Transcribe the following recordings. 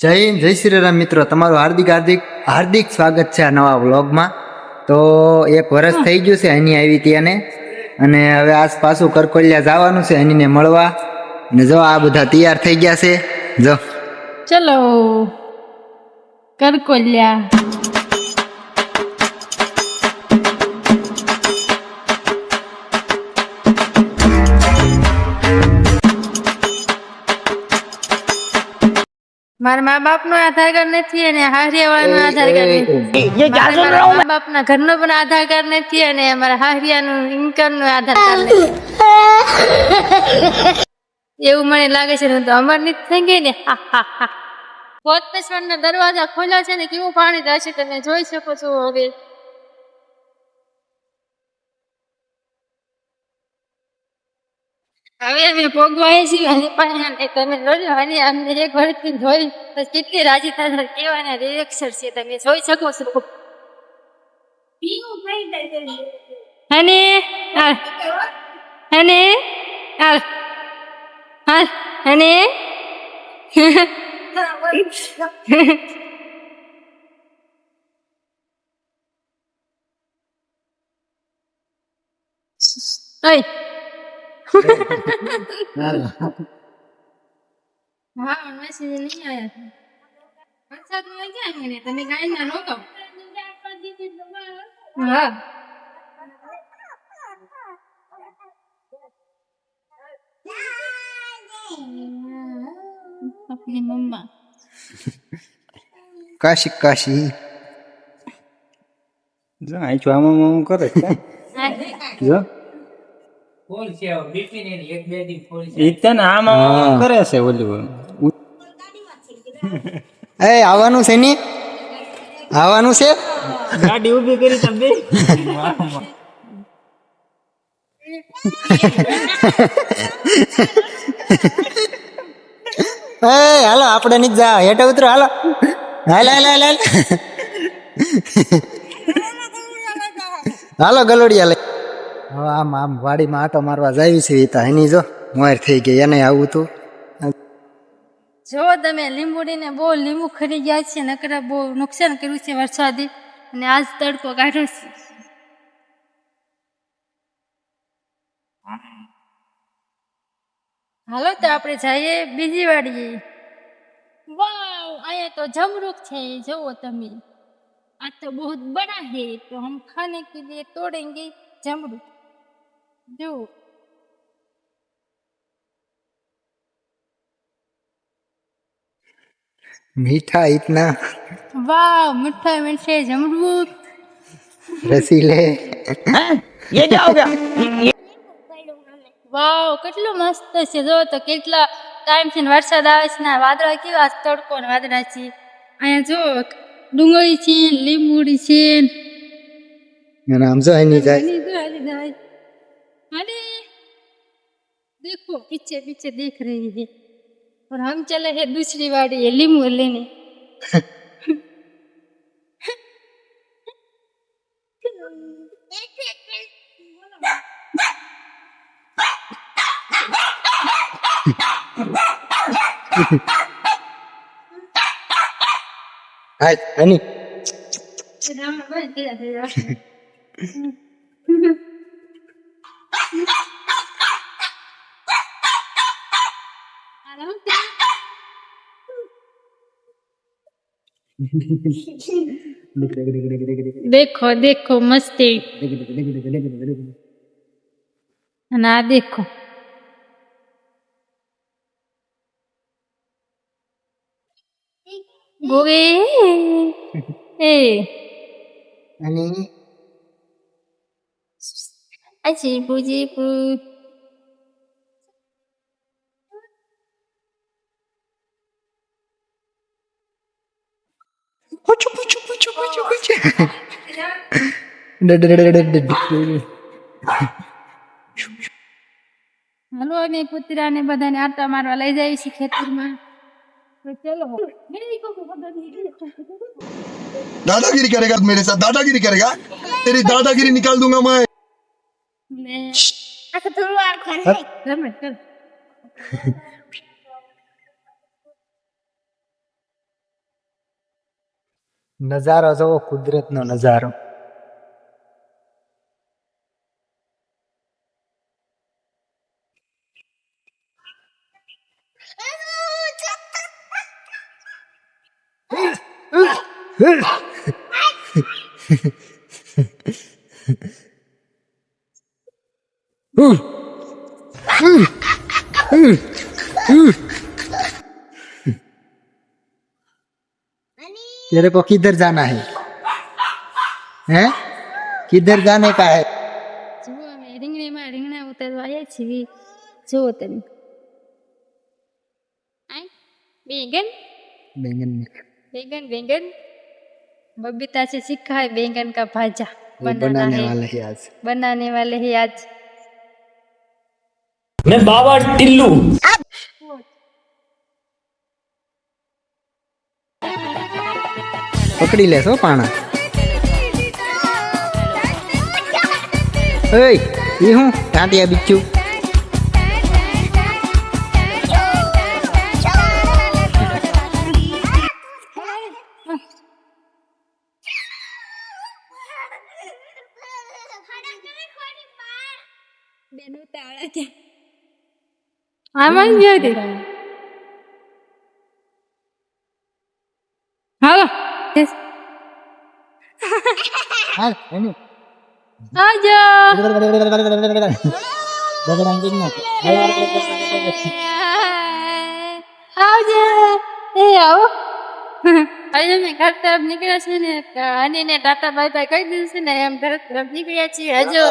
જય હિન્દ, જય શ્રી રામ મિત્રો, તમારું હાર્દિક હાર્દિક હાર્દિક સ્વાગત છે આ નવા વ્લોગમાં. તો એક વર્ષ થઈ ગયું છે હની આવી ત્યાંને, અને હવે આજ પાછું કરકોલિયા જવાનું છે હનીને મળવા. અને જો આ બધા તૈયાર થઈ ગયા છે. જો ચલો કરકોલિયા. મારા મા બાપ નો આધાર કાર્ડ નથી અને હારિયા નું આધાર કાર્ડ નથી. મારા મા બાપ ના ઘરનો પણ આધાર કાર્ડ નથી અને અમારા હારિયાનું ઇન્કમ નું આધાર કાર્ડ નથી. એવું મને લાગે છે. તો અમર ની થઈ ગઈ ને. કોતેશ્વરના દરવાજા ખોલ્યા છે ને કેવું પાણી થાય છે તમે જોઈ શકો છો. હવે અમે ભોગવાય છીએ અને પાણી તમે જોજો. અને અમને એક વર્ષથી જોઈ તો કેટલી રાજી થશે, કેવાના રિએક્શન છે તમે જોઈ શકો છો. અને અને અને ઓય હા મેસેજ નહીં આયા. વરસાદ માં ક્યાં મને તમે ગાય ના રોકો. હા આપની મમ્મા કાશી કાશી જો આ છો આમ કરે છે જો ને આમ કરે છે ઓલું. એ આવવાનું છે ની, આવવાનું છે. ગાડી ઊભી કરી તમે હાલો આપણે નહીં જા, હેઠે ઉતરો. હાલો હાલ હાલ હાલ હાલ હાલો ગલોડિયા લઈ. હવે આમ આમ વાડીમાં આટો મારવા જાય છે. એ તો એની જો મોર થઈ ગઈ, એને આવું તું. જો તમે લીંબુડીને બહુ લીંબુ ખરી ગયા છે, નકરા બહુ નુકસાન કર્યું છે વરસાદી, અને આજ તડકો કાઢ્યો છે. હાલો તો આપણે જઈએ બીજી વાડીએ. વાવ, અહીંયા તો જમરૂખ છે, જુઓ તમે. आज तो बहुत बड़ा है तो हम खाने के लिए तोड़ेंगे जमरूख. जो मीठा इतना, वाह मीठा मीठे जमरूख. रसीले. ये क्या हो गया? વાવ કેટલું મસ્ત છે. જો તો કેટલા ટાઈમ થી વરસાદ આવે છે ને વાદળા કેવા તડકો ને વાદળા છે. અહીંયા જો ડુંગળી છે, લીંબુડી છે. આમ જો એની જાય. अरे देखो पीछे पीछे देख रही है और हम चले हैं दूसरी वाड़ी है लींबू लेने. હાલ એની देखो देखो मस्ती. ना देखो गोगे ए અને अच्छी पूजी पू. પૂછું પૂછું પૂછું પૂછું પૂછું. હાલો અમે કૂતરાને બધાને આટા મારવા લઈ જાય છે ખેતરમાં. તો ચલો दादागिरी करेगा मेरे साथ, दादागिरी करेगा, तेरी दादागिरी निकाल दूंगा मैं. રમે ચલ. નજારો જોવો, કુદરતનો નજારો. तेरे को किधर जाना है? हैं? किधर जाने का है? જુઓ અમે રીંગણીમાં રીંગણા ઉતારવા આવ્યા છીએ. જુઓ તમે. આય બેંગન बैंगन में बैंगन बैंगन बबीता से सीखा है बैंगन का भाजा वो बनाने वाले हैं आज. बनाने वाले हैं आज. मैं बाबा टिल्लू પકડી લેશો પાણા. ઓય ઈ હું ટાંટિયા બિચ્ચું. આમાં ગયો તે હાલો હા એની આવજો. આવજો એ આવો. આજે અમે ઘર તરફ નીકળ્યા છે ને હનીને ટાટા બાય બાય કહી દીધું છે ને એમ ઘર તરફ નીકળ્યા છીએ. હજુ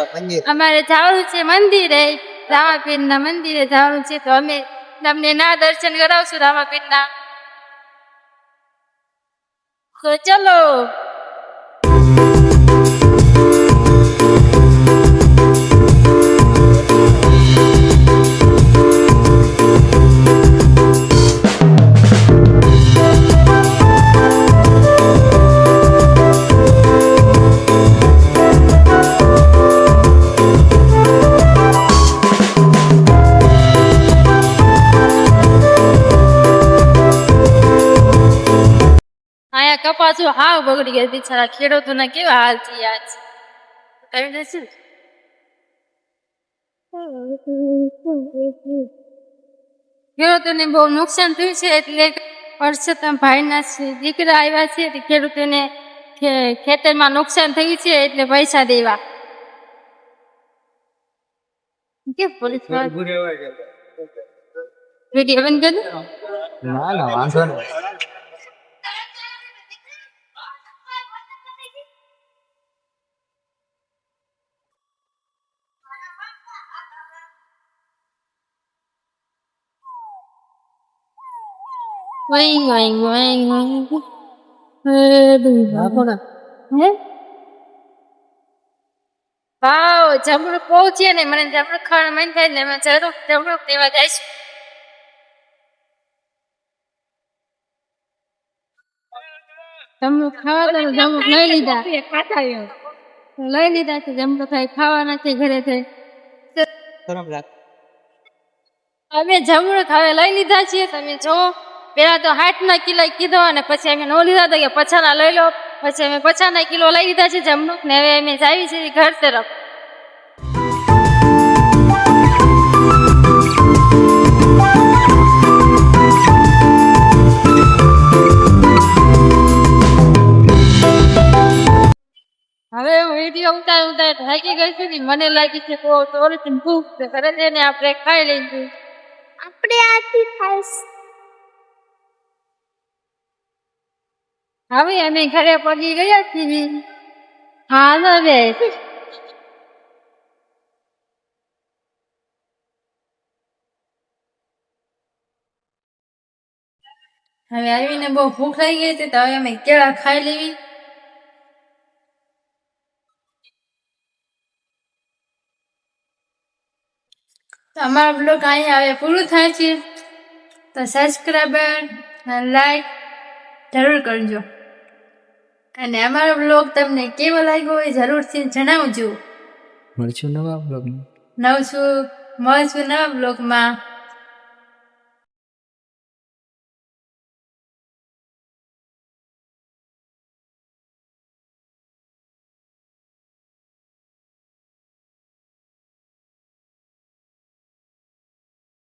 અમારે જવાનું છે મંદિરે, રામાપીરના મંદિરે જવાનું છે, તો અમે તમને ના દર્શન કરાવશું રામાપીરના. તો ચલો. અહીંયા કપાસું હાવ બગડી ગયા બિચારા ખેડૂતોના કેવા હાલ છે આજ. તમે જશે ખેડૂતોને બહુ નુકસાન થયું છે, એટલે પરસોત્તમ ભાઈના દીકરા આવ્યા છે, તે ખેડૂતોને ખેતરમાં નુકસાન થયું છે એટલે પૈસા દેવા. કે પોલીસ વિડીયો બંધ કરી દો. ના ના વાંધો નહીં. વઈ વઈ વઈ વઈ હે વાવ જમરૂક પહોંચીએ ને મને જમરૂક ખાવાનું મન થાય ને અમે જમરૂક લેવા જઈશું. જમરૂક ખાવા તો જમરૂક લઈ લીધા છે. જમરૂક ખાવાના છે ઘરેથી. અમે જમરૂક હવે લઈ લીધા છીએ. તમે જો પેલા તો 60 કિલો કીધો અને પછી અમે નો લીધા તો કે પછાના લઈ લો. પછી અમે 50 કિલો લઈ લીધા છે જમરૂક ને હવે અમે જાવી છીએ ઘર તરફ. હવે હું વિડીયો ઉતાર થાકી ગઈ છું. મને લાગી છે તો થોડી ભૂખ છે, ઘરે જઈને આપણે ખાઈ લઈશું. આપણે આથી ખાઈશ. હવે અમે ઘરે પહોંચી ગયા છીએ. હા હવે આવીને બહુ ભૂખ લાગી ગઈ હતી, તો હવે અમે કેળા ખાઈ લેવી. તો અમારો બ્લોગ અહીંયા હવે પૂરું થાય છે. તો સબસ્ક્રાઈબર અને લાઈક જરૂર કરજો, અને અમારો બ્લોગ તમને કેવો લાગ્યો હોય જરૂરથી જણાવજો. મળશું નવા બ્લોગમાં. મળશું નવા બ્લોગમાં.